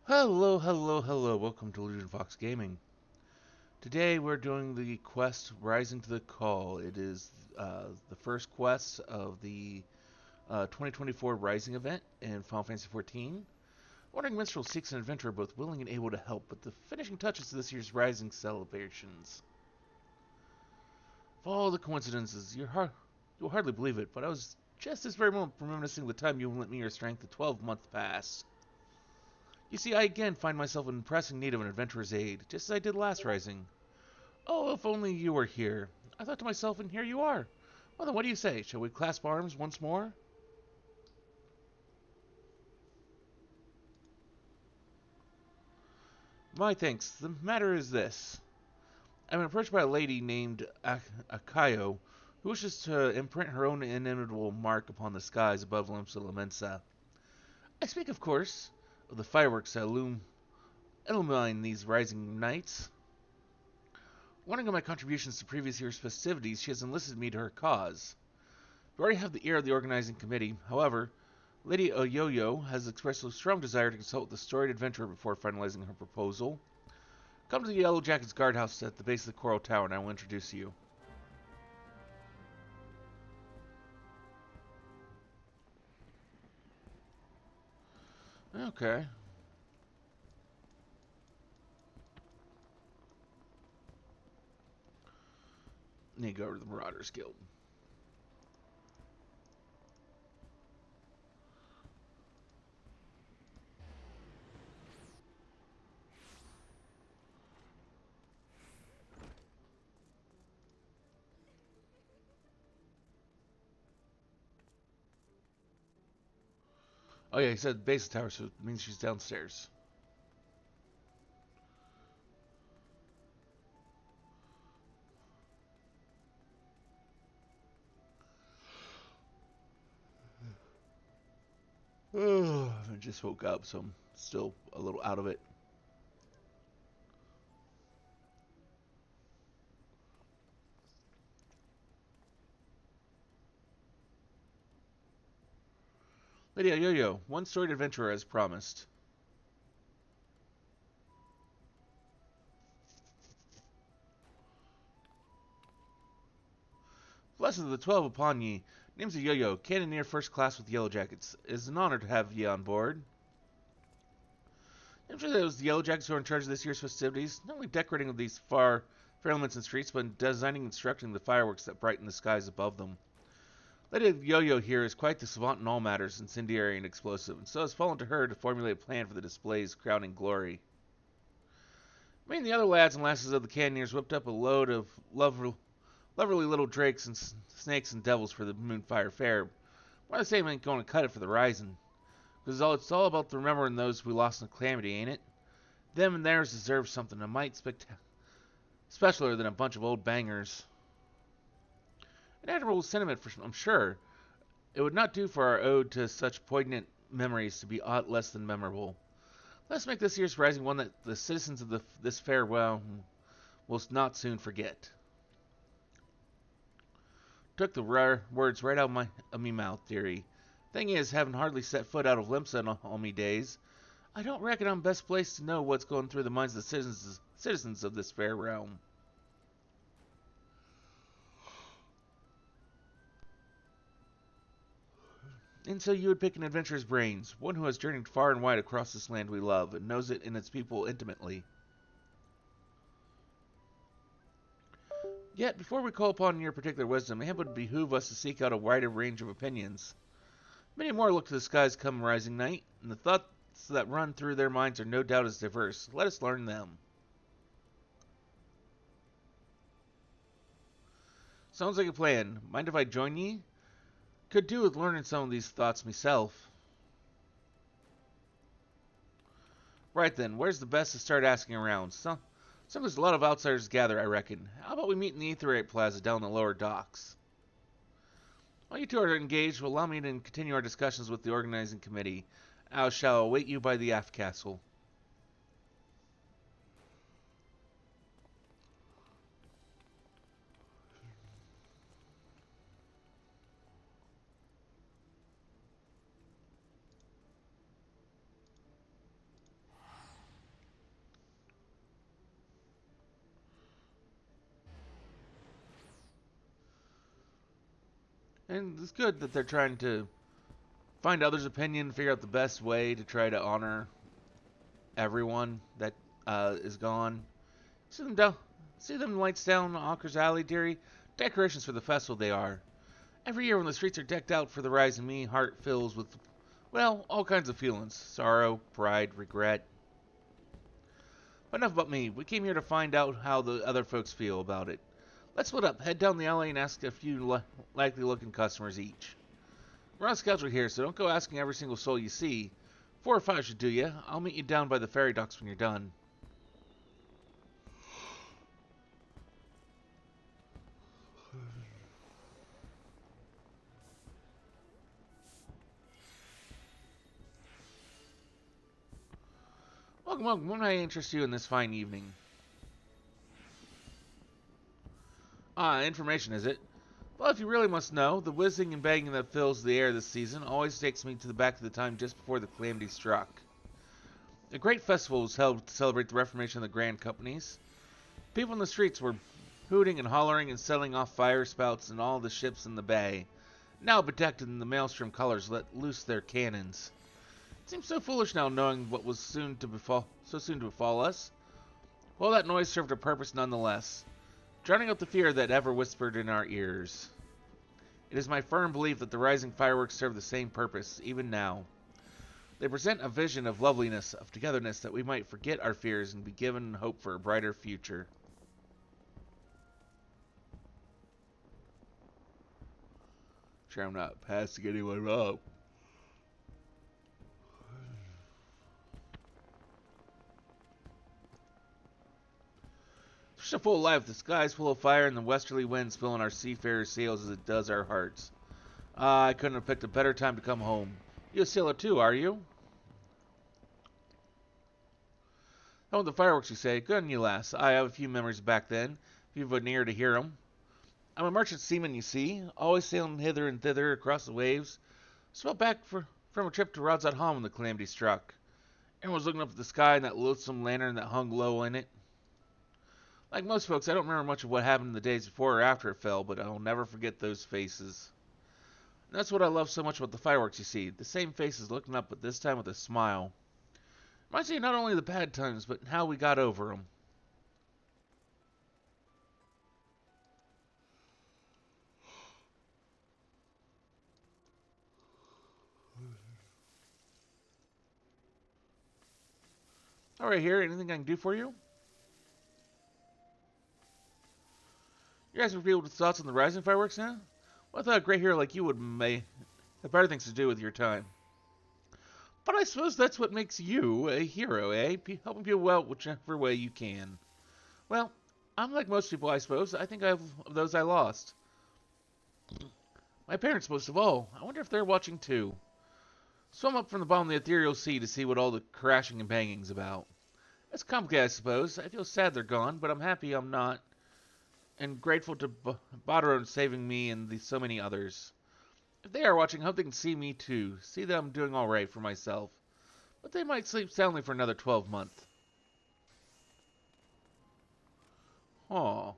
Hello, hello, hello. Welcome to Illusion Fox Gaming. Today we're doing the quest Rising to the Call. It is the first quest of the 2024 Rising event in Final Fantasy XIV. Wandering Minstrel seeks an adventurer both willing and able to help, but the finishing touches to this year's Rising celebrations. Of all the coincidences, you'll hardly believe it, but I was just this very moment reminiscing the time you lent me your strength the 12-month pass. You see, I again find myself in pressing need of an adventurer's aid, just as I did last Rising. Oh, if only you were here. I thought to myself, and here you are. Well, then what do you say? Shall we clasp arms once more? My thanks. The matter is this. I'm approached by a lady named Akayo, who wishes to imprint her own inimitable mark upon the skies above Limsa Lamensa. I speak, of course, of the fireworks that illumine these rising nights. Wondering of my contributions to previous year's festivities, she has enlisted me to her cause. We already have the ear of the organizing committee. However, Lady Oyoyo has expressed a strong desire to consult with the storied adventurer before finalizing her proposal. Come to the Yellow Jackets guardhouse at the base of the Coral Tower and I will introduce you. Okay. Need to go over to the Marauders Guild. Oh yeah, he said base of the tower, so it means she's downstairs. I just woke up, so I'm still a little out of it. Lady Oyoyo, one storied adventurer as promised. Blessed of the 12 upon ye. Name's Yo-Yo, cannoneer first class with the Yellow Jackets. It is an honor to have ye on board. I'm sure that it was the Yellow Jackets who are in charge of this year's festivities, not only decorating these fair elements and streets, but designing and constructing the fireworks that brighten the skies above them. Lady Yo-Yo here is quite the savant in all matters incendiary and explosive, and so it's fallen to her to formulate a plan for the display's crowning glory. Me and the other lads and lasses of the cannoneers whipped up a load of lovely little drakes and snakes and devils for the Moonfire Fair. Why the same ain't going to cut it for the Rising. Because it's all about remembering those we lost in calamity, ain't it? Them and theirs deserve something a mite specialer than a bunch of old bangers. An admirable sentiment, I'm sure. It would not do for our ode to such poignant memories to be aught less than memorable. Let's make this year's Rising one that the citizens of this fair will not soon forget. Took the rare words right out of me mouth, dearie. Thing is, having hardly set foot out of Limsa in all me days, I don't reckon I'm best placed to know what's going through the minds of the citizens of this fair realm. And so you would pick an adventurer's brains, one who has journeyed far and wide across this land we love, and knows it and its people intimately. Yet, before we call upon your particular wisdom, it would behoove us to seek out a wider range of opinions. Many more look to the skies come rising night, and the thoughts that run through their minds are no doubt as diverse. Let us learn them. Sounds like a plan. Mind if I join ye? Could do with learning some of these thoughts myself. Right then, where's the best to start asking around? Some there's a lot of outsiders gather, I reckon. How about we meet in the Aetherite Plaza down in the lower docks? While you two are engaged, will allow me to continue our discussions with the organizing committee. I shall await you by the aft castle. And it's good that they're trying to find others' opinion, figure out the best way to try to honor everyone that is gone. See them down, see them lights down Hawker's Alley, dearie. Decorations for the festival they are. Every year when the streets are decked out for the rising, me heart fills with, well, all kinds of feelings: sorrow, pride, regret. But enough about me. We came here to find out how the other folks feel about it. Let's split up, head down the alley, and ask a few likely-looking customers each. We're on schedule here, so don't go asking every single soul you see. 4 or 5 should do ya. I'll meet you down by the ferry docks when you're done. Welcome, welcome. What may I interest you in this fine evening? Information, is it? Well, if you really must know, the whizzing and banging that fills the air this season always takes me to the back of the time just before the calamity struck. A great festival was held to celebrate the reformation of the Grand Companies. People in the streets were hooting and hollering and setting off fire spouts in all the ships in the bay, now bedecked in the maelstrom colors let loose their cannons. It seems so foolish now, knowing what was soon to befall us. Well, that noise served a purpose nonetheless, drowning out the fear that ever whispered in our ears. It is my firm belief that the rising fireworks serve the same purpose, even now. They present a vision of loveliness, of togetherness, that we might forget our fears and be given hope for a brighter future. Sure, I'm not passing anyone up. Ships are full of life, the sky's full of fire, and the westerly winds filling our seafarers' sails as it does our hearts. I couldn't have picked a better time to come home. You a sailor too, are you? Oh, the fireworks, you say? Good on you, lass. I have a few memories back then, if you've an ear to hear 'em. I'm a merchant seaman, you see, always sailing hither and thither across the waves. Swell back from a trip to Rodsat-Hom when the calamity struck. Everyone was looking up at the sky and that loathsome lantern that hung low in it. Like most folks, I don't remember much of what happened in the days before or after it fell, but I'll never forget those faces. And that's what I love so much about the fireworks, you see. The same faces looking up, but this time with a smile. Reminds me not only of the bad times, but how we got over them. All right, here. Anything I can do for you? You guys are people with thoughts on the rising fireworks now? Well, I thought a great hero like you would may have better things to do with your time. But I suppose that's what makes you a hero, eh? Helping people out whichever way you can. Well, I'm like most people, I suppose. I think of those I lost. My parents, most of all. I wonder if they're watching too. Swim up from the bottom of the ethereal sea to see what all the crashing and banging's about. It's complicated, I suppose. I feel sad they're gone, but I'm happy I'm not, and grateful to Badarone saving me and so many others. If they are watching, I hope they can see me too, see that I'm doing alright for myself. But they might sleep soundly for another 12 months. Aw.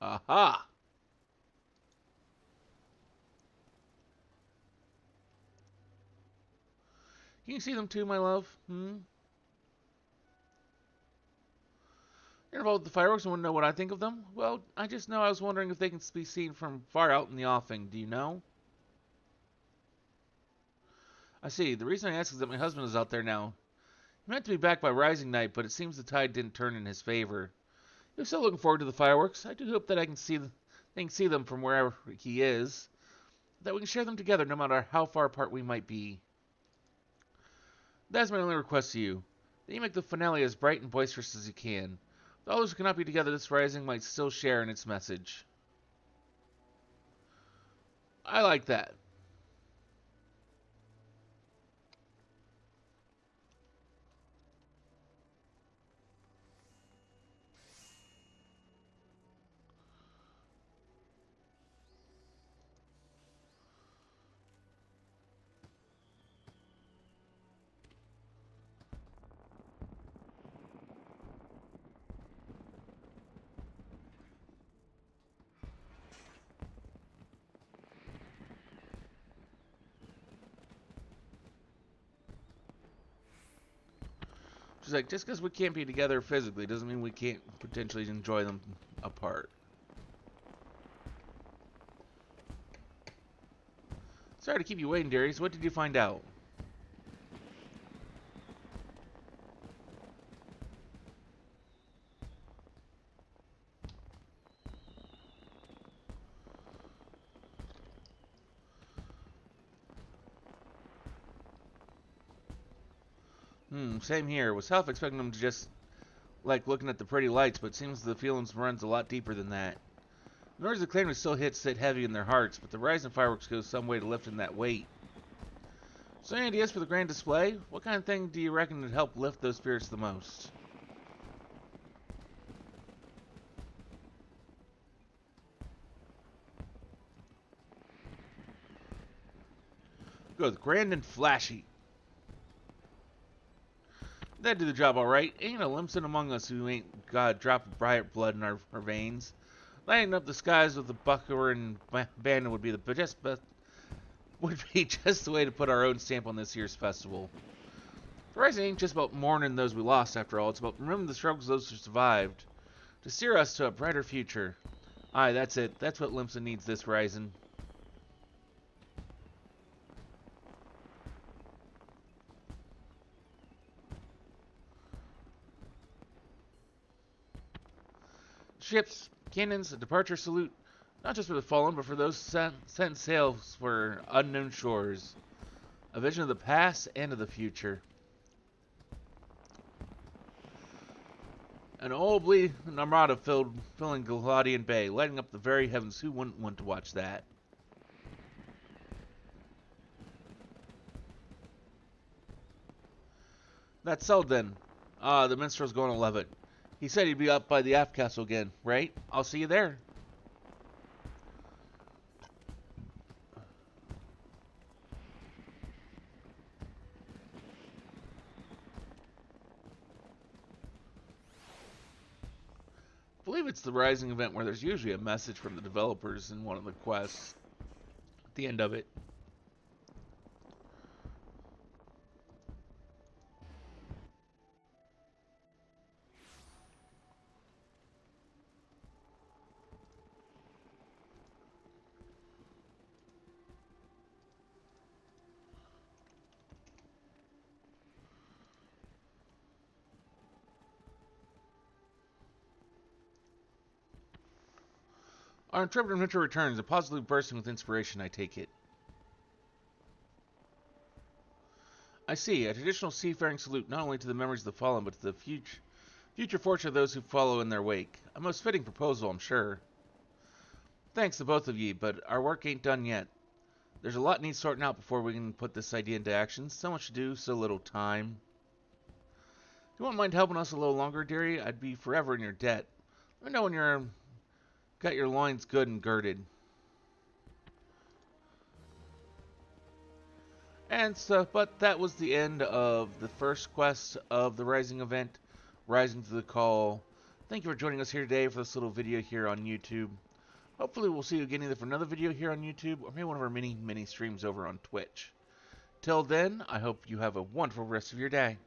Aha! Can you see them too, my love? You're involved with the fireworks and want to know what I think of them? Well, I just know I was wondering if they can be seen from far out in the offing. Do you know? I see. The reason I ask is that my husband is out there now. He meant to be back by rising night, but it seems the tide didn't turn in his favor. He was still looking forward to the fireworks. I do hope that they can see them from wherever he is, that we can share them together no matter how far apart we might be. That's my only request to you, that you make the finale as bright and boisterous as you can. All those who cannot be together this rising might still share in its message. I like that. She's like, just because we can't be together physically doesn't mean we can't potentially enjoy them apart. Sorry to keep you waiting, Darius. What did you find out? Same here. Was half expecting them to just like looking at the pretty lights, but it seems the feelings runs a lot deeper than that. The noise of the claim still sit heavy in their hearts, but the Horizon fireworks goes some way to lifting that weight. So any ideas for the grand display? What kind of thing do you reckon would help lift those spirits the most? Go with grand and flashy. That'd do the job alright. Ain't a Limson among us who ain't got a drop of bright blood in our veins. Lighting up the skies with the bucker and bandit would be just the way to put our own stamp on this year's festival. Horizon ain't just about mourning those we lost, after all. It's about remembering the struggles of those who survived, to steer us to a brighter future. Aye, that's it. That's what Limson needs this Horizon. Ships, cannons, a departure salute, not just for the fallen, but for those sent sail for unknown shores. A vision of the past and of the future. An old bleeding armada filling Galadian Bay, lighting up the very heavens. Who wouldn't want to watch that? That's sold then. Ah, the minstrel's going to love it. He said he'd be up by the aft castle again, right? I'll see you there. I believe it's the Rising event where there's usually a message from the developers in one of the quests at the end of it. Our intrepid adventure returns, and positively bursting with inspiration, I take it. I see, a traditional seafaring salute not only to the memories of the fallen, but to the future fortune of those who follow in their wake. A most fitting proposal, I'm sure. Thanks to both of ye, but our work ain't done yet. There's a lot needs sorting out before we can put this idea into action. So much to do, so little time. If you won't mind helping us a little longer, dearie, I'd be forever in your debt. Let me know when you're got your loins good and girded. And so, but that was the end of the first quest of the Rising event, Rising to the Call. Thank you for joining us here today for this little video here on YouTube. Hopefully we'll see you again either for another video here on YouTube or maybe one of our mini streams over on Twitch. Till then, I hope you have a wonderful rest of your day.